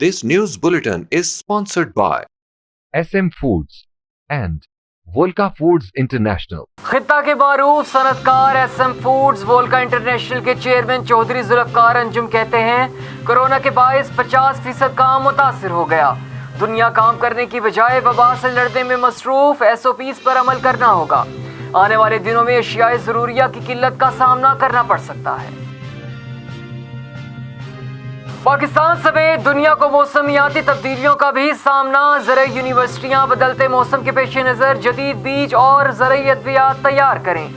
This news bulletin is sponsored by SM Foods and Volca Foods International। खित्ता के बारूफ सनतकार SM foods वोल्का international के chairman Chaudhary Zulfikar Anjum कहते हैं, corona के बायस 50% काम मुतासिर हो गया। दुनिया काम करने की बजाय वबा से लड़ने में मसरूफ, SOPs पर अमल करना होगा। आने वाले दिनों में अशियाए ज़रूरिया की किल्लत का सामना करना पड़ सकता है। पाकिस्तान समेत दुनिया को मौसमियाती तब्दीलियों का भी सामना। ज़राई यूनिवर्सिटियां बदलते मौसम के पेश नज़र जदीद बीज और ज़राई अद्वियात तैयार करें।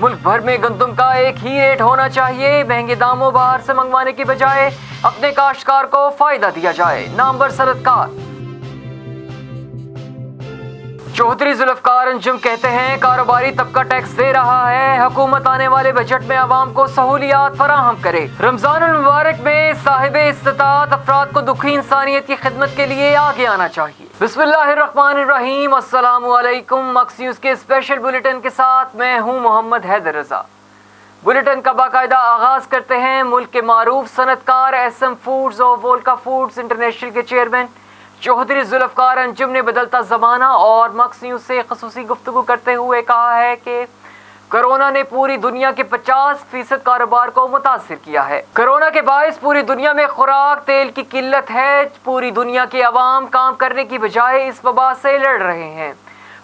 मुल्क भर में गंदम का एक ही रेट होना चाहिए। महंगे दामों बाहर से मंगवाने की बजाय अपने काश्तकार को फ़ायदा दिया जाए। नामवर सनतकार चौधरी जुल्फकार अंजुम कहते हैं, कारोबारी तबका टैक्स दे रहा है। हुकूमत आने वाले बजट में आवाम को सहूलियात फराहम करे। रमजानुल मुबारक में साहिब इस्तिताअत अफराद को दुखी इंसानियत की खिदमत के लिए आगे आना चाहिए। बिस्मिल्लाहिर्रहमानिर्रहीम, अस्सलामु अलैकुम। मक्स न्यूज़ के स्पेशल बुलेटिन के साथ मैं हूँ मोहम्मद हैदर रजा। बुलेटिन का बाकायदा आगाज करते हैं। मुल्क के मारूफ सनतकार SM फूड्स और वोल्का फूड्स इंटरनेशनल के चेयरमैन चौधरी जुल्फकार अंजुम ने बदलता ज़माना और मक्स न्यूज़ से खसूसी गुफ्तगू करते हुए कहा है कि कोरोना ने पूरी दुनिया के 50% कारोबार को मुतासिर किया है। कोरोना के बायस पूरी दुनिया में खुराक तेल की किल्लत है। पूरी दुनिया के अवाम काम करने की बजाय इस वबा से लड़ रहे हैं।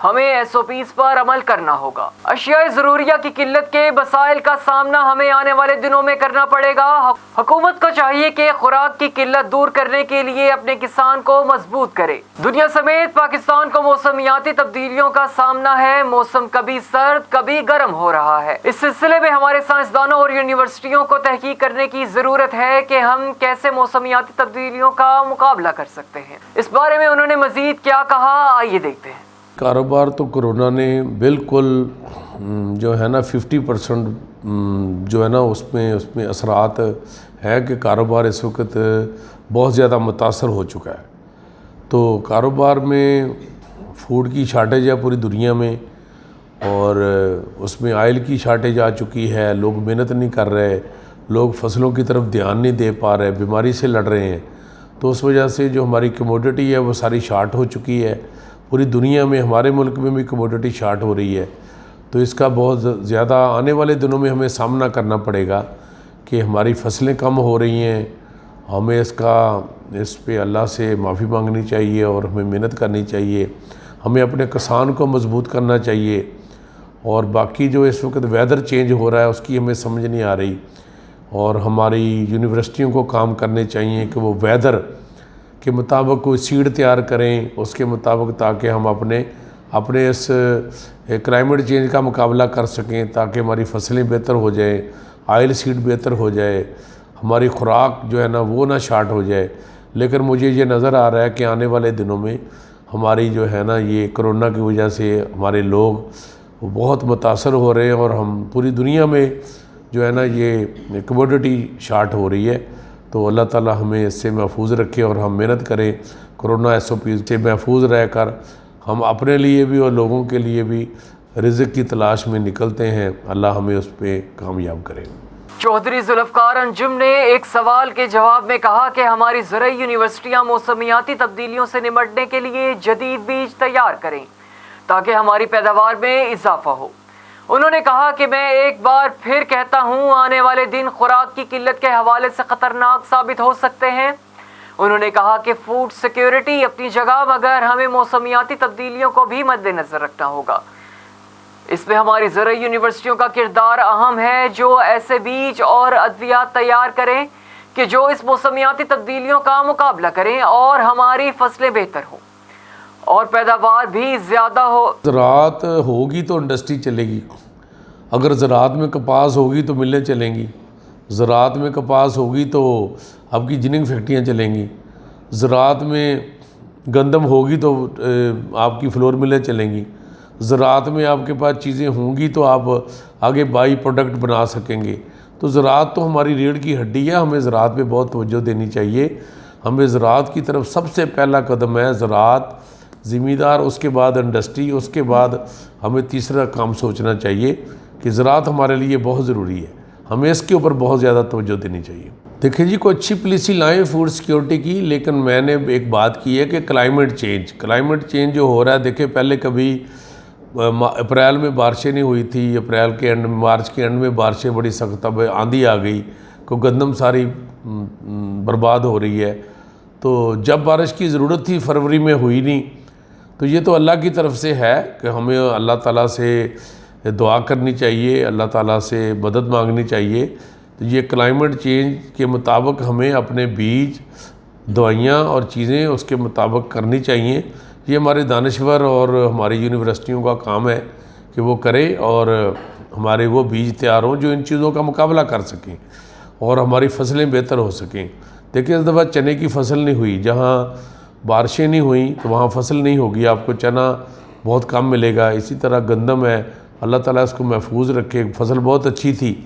हमें SOPs पर अमल करना होगा। अशियाए ज़रूरिया की किल्लत के मसाइल का सामना हमें आने वाले दिनों में करना पड़ेगा। हुकूमत को चाहिए कि खुराक की किल्लत दूर करने के लिए अपने किसान को मजबूत करे। दुनिया समेत पाकिस्तान को मौसमियाती तब्दीलियों का सामना है। मौसम कभी सर्द कभी गर्म हो रहा है। इस सिलसिले में हमारे साइंसदानों और यूनिवर्सिटियों को तहकीक करने की ज़रूरत है कि हम कैसे मौसमियाती तब्दीलियों का मुकाबला कर सकते हैं। इस बारे में उन्होंने मज़ीद क्या कहा, आइए देखते हैं। कारोबार तो कोरोना ने बिल्कुल जो है ना 50% जो है ना उसमें असरात है कि कारोबार इस वक्त बहुत ज़्यादा मुतासर हो चुका है। तो कारोबार में फूड की शार्टेज है पूरी दुनिया में, और उसमें ऑयल की शार्टेज आ चुकी है। लोग मेहनत नहीं कर रहे, लोग फसलों की तरफ ध्यान नहीं दे पा रहे, बीमारी से लड़ रहे हैं। तो उस वजह से जो हमारी कमोडिटी है वो सारी शार्ट हो चुकी है। पूरी दुनिया में, हमारे मुल्क में भी कमोडिटी शार्ट हो रही है। तो इसका बहुत ज़्यादा आने वाले दिनों में हमें सामना करना पड़ेगा कि हमारी फसलें कम हो रही हैं। हमें इस पे अल्लाह से माफ़ी मांगनी चाहिए और हमें मेहनत करनी चाहिए। हमें अपने किसान को मजबूत करना चाहिए। और बाकी जो इस वक्त वेदर चेंज हो रहा है उसकी हमें समझ नहीं आ रही, और हमारी यूनिवर्सिटियों को काम करने चाहिए कि वो वेदर के मुताबिक कोई सीड तैयार करें उसके मुताबिक, ताकि हम अपने इस क्लाइमेट चेंज का मुकाबला कर सकें, ताकि हमारी फसलें बेहतर हो जाए, ऑयल सीड बेहतर हो जाए, हमारी खुराक जो है ना वो ना शार्ट हो जाए। लेकिन मुझे ये नज़र आ रहा है कि आने वाले दिनों में हमारी जो है ना ये कोरोना की वजह से हमारे लोग बहुत मुतासर हो रहे हैं, और हम पूरी दुनिया में जो है ना ये कमोडिटी शार्ट हो रही है। तो अल्लाह ताला हमें इससे महफूज रखे और हम मेहनत करें। कोरोना SOP से महफूज रहकर हम अपने लिए भी और लोगों के लिए भी रिज़्क़ की तलाश में निकलते हैं। अल्लाह हमें उस पर कामयाब करे। चौधरी जुल्फकार अंजुम ने एक सवाल के जवाब में कहा कि हमारी ज़राई यूनिवर्सिटियाँ मौसमियाती तब्दीलियों से निपटने के लिए जदीद बीज तैयार करें ताकि हमारी पैदावार में इजाफा हो। उन्होंने कहा कि मैं एक बार फिर कहता हूं, आने वाले दिन खुराक की किल्लत के हवाले से ख़तरनाक साबित हो सकते हैं। उन्होंने कहा कि फूड सिक्योरिटी अपनी जगह, मगर हमें मौसमियाती तब्दीलियों को भी मद्देनज़र रखना होगा। इसमें हमारी ज़राई यूनिवर्सिटियों का किरदार अहम है, जो ऐसे बीज और अद्वियात तैयार करें कि जो इस मौसमियाती तब्दीलियों का मुकाबला करें और हमारी फसलें बेहतर हों और पैदावार भी ज़्यादा हो। ज़राअत होगी तो इंडस्ट्री चलेगी। अगर ज़राअत में कपास होगी तो मिलें चलेंगी। ज़राअत में कपास होगी तो आपकी जिनिंग फैक्ट्रियाँ चलेंगी। ज़राअत में गंदम होगी तो आपकी फ्लोर मिलें चलेंगी। ज़राअत में आपके पास चीज़ें होंगी तो आप आगे बाई प्रोडक्ट बना सकेंगे। तो ज़राअत तो हमारी रीढ़ की हड्डी है। हमें ज़राअत पे बहुत तवज्जो देनी चाहिए। हमें ज़राअत की तरफ सबसे पहला कदम है ज़राअत, ज़मींदार, उसके बाद इंडस्ट्री, उसके बाद हमें तीसरा काम सोचना चाहिए कि ज़राअत हमारे लिए बहुत ज़रूरी है। हमें इसके ऊपर बहुत ज़्यादा तवज्जो देनी चाहिए। देखिए जी, कोई अच्छी पॉलिसी लाएं फूड सिक्योरिटी की, लेकिन मैंने एक बात की है कि क्लाइमेट चेंज जो हो रहा है, देखिए पहले कभी अप्रैल में बारिशें नहीं हुई थी, अप्रैल के एंड में, मार्च के एंड में बारिशें बड़ी सख्त, अब आंधी आ गई, को गंदम सारी बर्बाद हो रही है। तो जब बारिश की ज़रूरत थी फरवरी में हुई नहीं, तो ये तो अल्लाह की तरफ से है कि हमें अल्लाह ताला से दुआ करनी चाहिए, अल्लाह ताला से मदद मांगनी चाहिए। तो ये क्लाइमेट चेंज के मुताबिक हमें अपने बीज, दवाइयाँ और चीज़ें उसके मुताबिक करनी चाहिए। ये हमारे दानश्वर और हमारी यूनिवर्सिटियों का काम है कि वो करें और हमारे वो बीज तैयार हों जो इन चीज़ों का मुकाबला कर सकें और हमारी फसलें बेहतर हो सकें। देखिए इस दफ़ा चने की फसल नहीं हुई, जहाँ बारिशें नहीं हुई तो वहाँ फसल नहीं होगी, आपको चना बहुत कम मिलेगा। इसी तरह गंदम है, अल्लाह ताला इसको महफूज रखे, फसल बहुत अच्छी थी,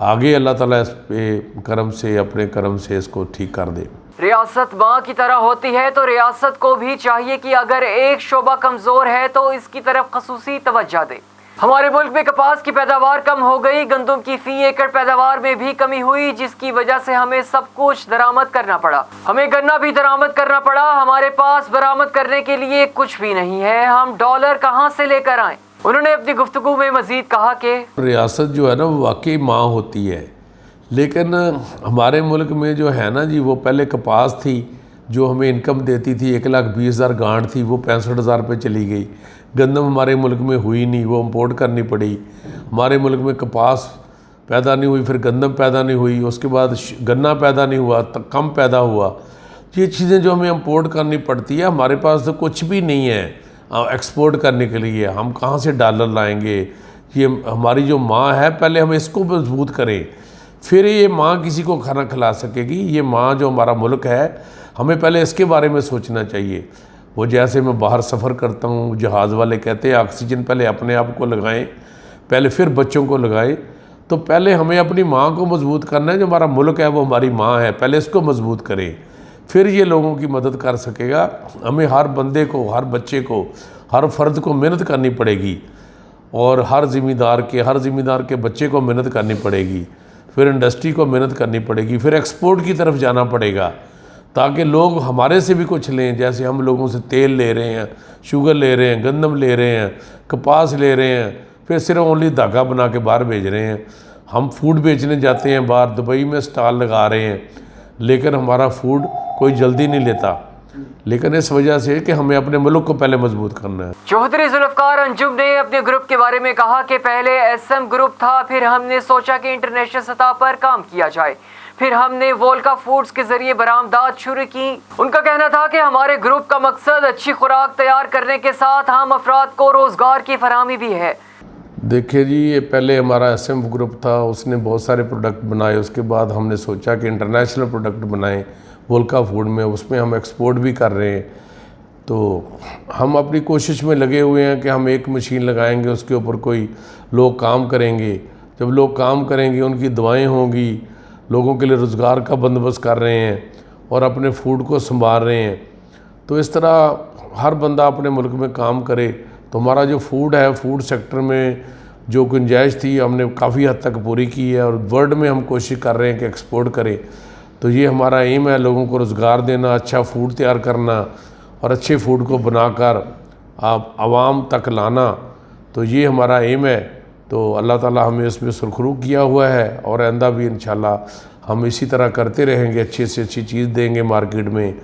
आगे अल्लाह ताला इस पे करम से, अपने करम से इसको ठीक कर दे। रियासत माँ की तरह होती है तो रियासत को भी चाहिए कि अगर एक शोबा कमज़ोर है तो इसकी तरफ खसूसी तवज्जो दे। हमारे मुल्क में कपास की पैदावार कम हो गई, गंदम की फी एकड़ पैदावार में भी कमी हुई, जिसकी वजह से हमें सब कुछ दरामद करना पड़ा। हमें गन्ना भी दरामद करना पड़ा, हमारे पास बरामद करने के लिए कुछ भी नहीं है, हम डॉलर कहाँ से लेकर आएं। उन्होंने अपनी गुफ्तगू में मजीद कहा कि रियासत जो है ना वो वाकई माँ होती है, लेकिन हमारे मुल्क में जो है ना जी, वो पहले कपास थी जो हमें इनकम देती थी, 1,20,000 गांठ थी, वो 65,000 पे चली गई। गंदम हमारे मुल्क में हुई नहीं, वो इंपोर्ट करनी पड़ी। हमारे मुल्क में कपास पैदा नहीं हुई, फिर गंदम पैदा नहीं हुई, उसके बाद गन्ना पैदा नहीं हुआ, कम पैदा हुआ। ये चीज़ें जो हमें इंपोर्ट करनी पड़ती है, हमारे पास तो कुछ भी नहीं है एक्सपोर्ट करने के लिए, हम कहाँ से डॉलर लाएंगे। ये हमारी जो माँ है, पहले हम इसको मजबूत करें, फिर ये माँ किसी को खाना खिला सकेगी। ये माँ जो हमारा मुल्क है, हमें पहले इसके बारे में सोचना चाहिए। वो जैसे मैं बाहर सफ़र करता हूँ, जहाज़ वाले कहते हैं ऑक्सीजन पहले अपने आप को लगाएं, पहले फिर बच्चों को लगाएं। तो पहले हमें अपनी माँ को मजबूत करना है, जो हमारा मुल्क है वो हमारी माँ है, पहले इसको मजबूत करें, फिर ये लोगों की मदद कर सकेगा। हमें हर बंदे को, हर बच्चे को, हर फर्द को मेहनत करनी पड़ेगी और हर ज़िम्मेदार के बच्चे को मेहनत करनी पड़ेगी, फिर इंडस्ट्री को मेहनत करनी पड़ेगी, फिर एक्सपोर्ट की तरफ जाना पड़ेगा ताकि लोग हमारे से भी कुछ लें। जैसे हम लोगों से तेल ले रहे हैं, शुगर ले रहे हैं, गंदम ले रहे हैं, कपास ले रहे हैं, फिर सिर्फ ओनली धागा बना के बाहर भेज रहे हैं। हम फूड बेचने जाते हैं बाहर, दुबई में स्टॉल लगा रहे हैं, लेकिन हमारा फूड कोई जल्दी नहीं लेता, लेकिन इस वजह से कि हमें अपने मुल्क को पहले मजबूत करना है। चौधरी जुल्फकार अंजुम ने अपने ग्रुप के बारे में कहा कि पहले एसएम ग्रुप था, फिर हमने सोचा कि इंटरनेशनल सतह पर काम किया जाए, फिर हमने वोल्का फूड्स के जरिए बरामदात शुरू की। उनका कहना था कि हमारे ग्रुप का मकसद अच्छी खुराक तैयार करने के साथ हम अफराद को रोजगार की फराहमी भी है। देखिए जी, ये पहले हमारा एसएम ग्रुप था, उसने बहुत सारे प्रोडक्ट बनाए, उसके बाद हमने सोचा कि इंटरनेशनल प्रोडक्ट बनाएं वोल्का फूड में, उसमें हम एक्सपोर्ट भी कर रहे हैं। तो हम अपनी कोशिश में लगे हुए हैं कि हम एक मशीन लगाएंगे, उसके ऊपर कोई लोग काम करेंगे, जब लोग काम करेंगे उनकी दवाएं होंगी, लोगों के लिए रोज़गार का बंदोबस्त कर रहे हैं और अपने फूड को संभाल रहे हैं। तो इस तरह हर बंदा अपने मुल्क में काम करे तो हमारा जो फूड है, फूड सेक्टर में जो गुंजाइश थी हमने काफ़ी हद तक पूरी की है और वर्ल्ड में हम कोशिश कर रहे हैं कि एक्सपोर्ट करें। तो ये हमारा एम है, लोगों को रोज़गार देना, अच्छा फूड तैयार करना और अच्छे फूड को बनाकर आप आवाम तक लाना। तो ये हमारा एम है। तो अल्लाह ताला हमें इसमें सुरखरू किया हुआ है और आइंदा भी इंशाल्लाह हम इसी तरह करते रहेंगे, अच्छी से अच्छी चीज़ देंगे मार्केट में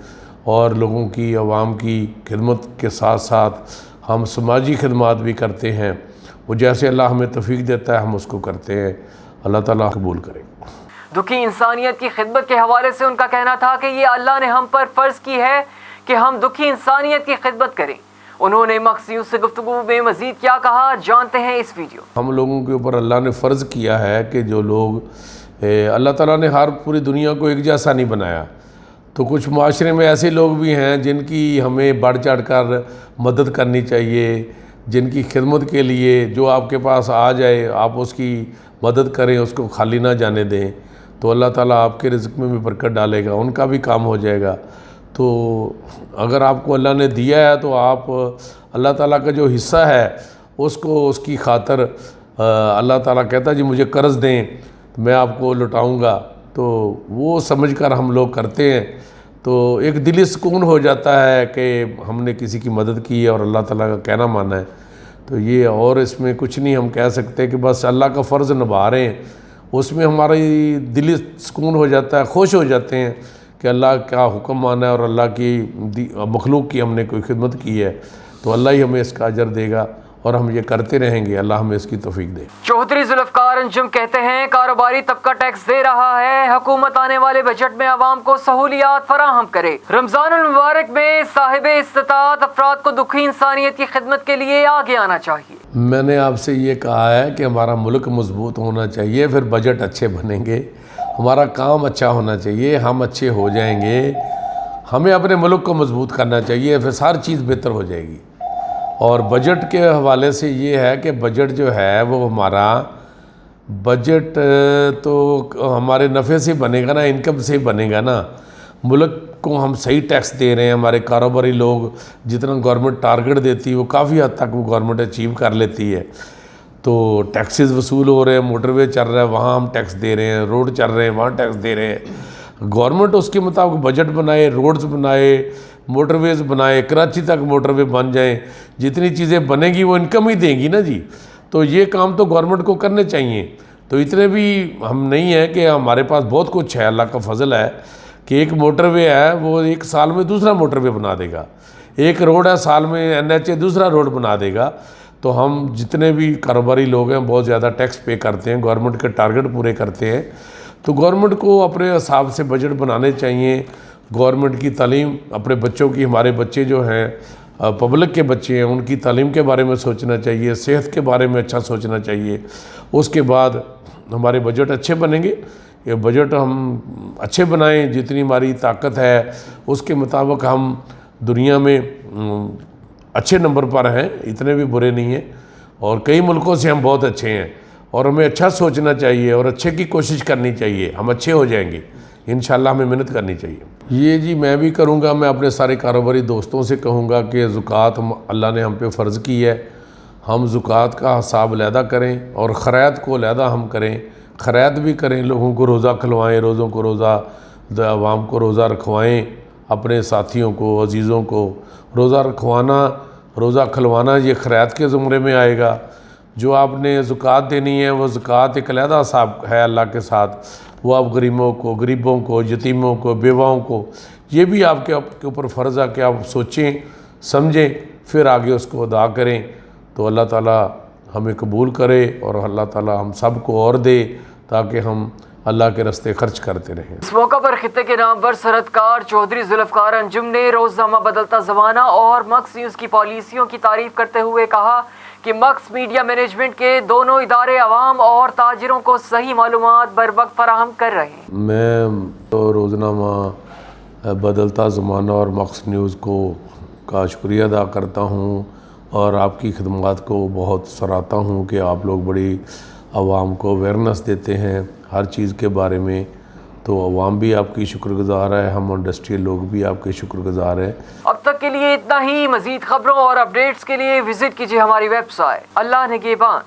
और लोगों की, आवाम की खिदमत के साथ साथ हम समाजी खिदमत भी करते हैं। वो जैसे अल्लाह हमें तौफीक देता है हम उसको करते हैं। अल्लाह ताला कबूल करे। दुखी इंसानियत की खिदमत के हवाले से उनका कहना था कि ये अल्लाह ने हम पर फ़र्ज़ की है कि हम दुखी इंसानियत की खिदमत करें। उन्होंने मखसूस से गुफ्तगू में मज़ीद क्या कहा, जानते हैं इस वीडियो। हम लोगों के ऊपर अल्लाह ने फ़र्ज़ किया है कि जो लोग, अल्लाह ताला ने हर पूरी दुनिया को एक जैसा नहीं बनाया, तो कुछ माशरे में ऐसे लोग भी हैं जिनकी हमें बढ़ चढ़ कर मदद करनी चाहिए, जिनकी खिदमत के लिए जो आपके पास आ जाए आप उसकी मदद करें, उसको खाली ना जाने दें, तो अल्लाह ताला आपके रिज़्क़ में भी बरकत डालेगा, उनका भी काम हो जाएगा। तो अगर आपको अल्लाह ने दिया है तो आप अल्लाह ताला का जो हिस्सा है उसको, उसकी खातर अल्लाह ताला कहता है जी मुझे कर्ज़ दें तो मैं आपको लौटाऊँगा, तो वो समझकर हम लोग करते हैं, तो एक दिली सुकून हो जाता है कि हमने किसी की मदद की है और अल्लाह ताला का कहना माना है। तो ये और इसमें कुछ नहीं हम कह सकते कि बस अल्लाह का फ़र्ज़ निभा रहे हैं, उसमें हमारी दिली सुकून हो जाता है, खुश हो जाते हैं कि अल्लाह का हुक्म माना है और अल्लाह की मखलूक की हमने कोई खिदमत की है, तो अल्लाह ही हमें इसका अजर देगा और हम ये करते रहेंगे। अल्लाह हमें इसकी तौफीक दे। चौधरी जुल्फ़कार अंजुम कहते हैं कारोबारी तबका टैक्स दे रहा है, हुकूमत आने वाले बजट में आवाम को सहूलियात फराहम करे। रमज़ानुल मुबारक में साहिबे इस्तिताअत अफराद को दुखी इंसानियत की खिदमत के लिए आगे आना चाहिए। मैंने आपसे ये कहा है कि हमारा मुल्क मजबूत होना चाहिए, फिर बजट अच्छे बनेंगे, हमारा काम अच्छा होना चाहिए, हम अच्छे हो जाएंगे। हमें अपने मुल्क को मजबूत करना चाहिए, फिर सारी चीज़ बेहतर हो जाएगी। और बजट के हवाले से ये है कि बजट जो है वो हमारा बजट तो हमारे नफ़े से बनेगा ना, इनकम से बनेगा ना। मुल्क को हम सही टैक्स दे रहे हैं, हमारे कारोबारी लोग जितना गवर्नमेंट टारगेट देती है वो काफ़ी हद तक वो गवर्नमेंट अचीव कर लेती है। तो टैक्सेस वसूल हो रहे हैं, मोटरवे चल रहा है वहाँ हम टैक्स दे रहे हैं, रोड चल रहे हैं वहाँ टैक्स दे रहे हैं। गवर्नमेंट उसके मुताबिक बजट बनाए, रोड्स बनाए, मोटरवेज़ बनाए, कराची तक मोटरवे बन जाएं, जितनी चीज़ें बनेंगी वो इनकम ही देंगी ना जी। तो ये काम तो गवर्नमेंट को करने चाहिए। तो इतने भी हम नहीं है कि हमारे पास बहुत कुछ है, अल्लाह का फजल है कि एक मोटरवे है वो एक साल में दूसरा मोटरवे बना देगा, एक रोड है साल में NHA दूसरा रोड बना देगा। तो हम जितने भी कारोबारी लोग हैं बहुत ज़्यादा टैक्स पे करते हैं, गवर्नमेंट के टारगेट पूरे करते हैं। तो गवर्नमेंट को अपने हिसाब से बजट बनाने चाहिए। गवर्नमेंट की तालीम अपने बच्चों की, हमारे बच्चे जो हैं पब्लिक के बच्चे हैं, उनकी तालीम के बारे में सोचना चाहिए, सेहत के बारे में अच्छा सोचना चाहिए। उसके बाद हमारे बजट अच्छे बनेंगे। ये बजट हम अच्छे बनाएं, जितनी हमारी ताकत है उसके मुताबिक हम दुनिया में अच्छे नंबर पर हैं, इतने भी बुरे नहीं हैं और कई मुल्कों से हम बहुत अच्छे हैं। और हमें अच्छा सोचना चाहिए और अच्छे की कोशिश करनी चाहिए, हम अच्छे हो जाएंगे इंशाल्लाह। हमें मेहनत करनी चाहिए। ये जी मैं भी करूँगा, मैं अपने सारे कारोबारी दोस्तों से कहूँगा कि ज़कात अल्लाह ने हम पे फ़र्ज़ की है, हम ज़कात का हिसाब अलहदा करें और ख़ैरात को अलहदा हम करें। ख़ैरात भी करें, लोगों को रोज़ा खिलवाएँ, रोज़ों को रोज़ा, आवाम को रोज़ा रखवाएँ, अपने साथियों को, अजीज़ों को रोज़ा रखवाना, रोज़ा खिलवाना ये ख़ैरात के ज़ुमरे में आएगा। जो आपने ज़कात देनी है वो ज़कात एक अलहदा हिसाब है अल्लाह के साथ, वो आप गरीबों को, यतीमों को, बेवाओं को, ये भी आपके ऊपर फ़र्ज़ है कि आप सोचें समझें फिर आगे उसको अदा करें। तो अल्लाह ताला हमें कबूल करे और अल्लाह ताला हम सब को और दे ताकि हम अल्लाह के रास्ते खर्च करते रहें। इस मौका पर खित्ते के नामवर सरहदकार चौधरी जुल्फ़कार अंजुम ने रोज़नामा बदलता ज़माना और मक्स न्यूज़ की पॉलिसियों की तारीफ़ करते हुए कहा कि मक्स मीडिया मैनेजमेंट के दोनों इदारे आवाम और ताजिरों को सही मालूमात बर वक्त फराहम कर रहे हैं। मैं तो रोज़नामा बदलता ज़माना और मक्स न्यूज़ का शुक्रिया अदा करता हूँ और आपकी खिदमत को बहुत सराहता हूँ कि आप लोग बड़ी आवाम को अवेयरनेस देते हैं हर चीज़ के बारे में। तो आवाम भी आपकी शुक्रगुज़ार है, हम इंडस्ट्रियल लोग भी आपके शुक्रगुज़ार हैं। अब तक के लिए इतना ही। मज़ीद खबरों और अपडेट्स के लिए विजिट कीजिए हमारी वेबसाइट अल्लाह निगहबान।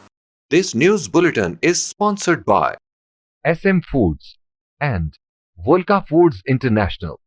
This news bulletin is sponsored by SM Foods and Volca Foods International.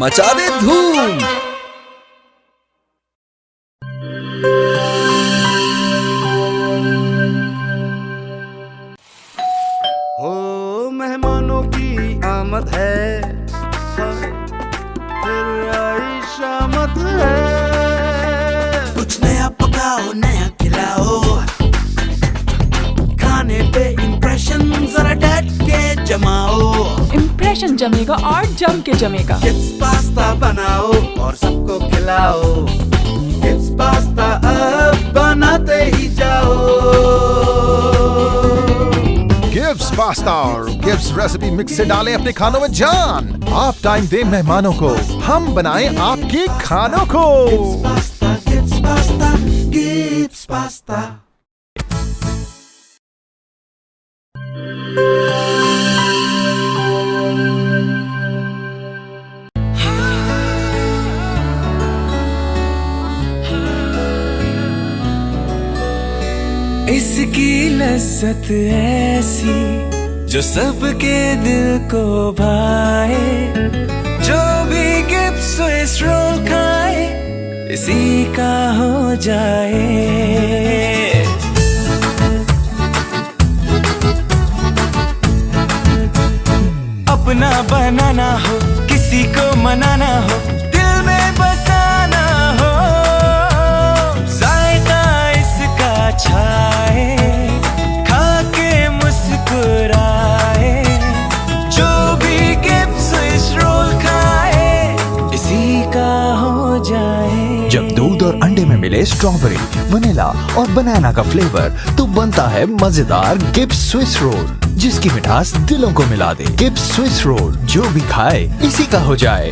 मचा दे धूम। हो मेहमानों की आमद है, फिर आई शामत है। कुछ नया पकाओ, नया खिलाओ, खाने पे इम्प्रेशन जरा डट के जमाओ। इम्प्रेशन जमेगा और जम के जमेगा। किड्स पास्ता बनाओ और सबको खिलाओ। किड्स पास्ता अब बनाते ही जाओ। गिब्स पास्ता और गिब्स रेसिपी मिक्स से डालें अपने खानों में जान। आप टाइम दें मेहमानों को, हम बनाएं आपके खानों को। Gibbs pasta, Gibbs pasta. इसकी लज्जत ऐसी जो सबके दिल को भाए। जो भी गिब्स स्विस रोल खाए इसी का हो जाए। अपना बनाना हो, किसी को मनाना हो, दिल में बसाना हो, जायका इसका छाए, खा के मुस्कुराए। जो भी गिब्स स्विस रोल खाए इसी का हो जाए। जब दूध और अंडे में मिले स्ट्रॉबेरी, वनीला और बनाना का फ्लेवर, तो बनता है मजेदार गिब्स स्विस रोल, जिसकी मिठास दिलों को मिला दे। गिब्स स्विस रोल, जो भी खाए इसी का हो जाए।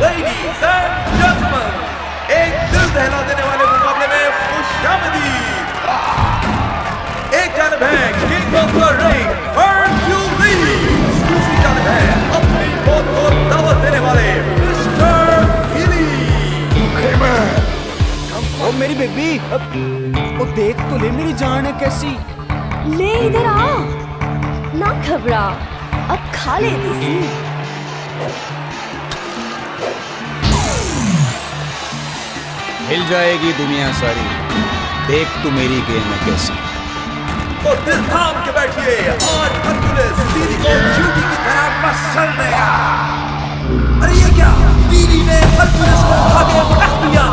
Ladies and gentlemen, एक दिल दहला देने वाले मुकाबले में खुशामदी। एक जानब है king of the ring Hercules, दूसरी जानब है अपनी मौत को दावत देने वाले मिस्टर गिली। ओ मेरी बेबी, ओ देख तो ले, मेरी जान है कैसी। ले इधर आ, ना घबरा, अब खा ले देसी। हिल जाएगी दुनिया सारी, देख तू मेरी गेम है कैसी। तो दिल थाम के बैठिए, आज हरक्यूलिस बीवी को चींटी की तरह मसल देगा। अरे ये क्या, बीवी ने हरक्यूलिस को खा के रख दिया।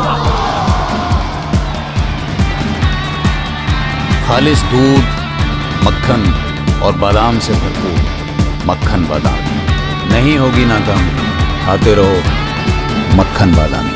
खालिस दूध, मक्खन और बादाम से भरपूर मक्खन बादामी। नहीं होगी ना कम, खाते रहो मक्खन बादामी।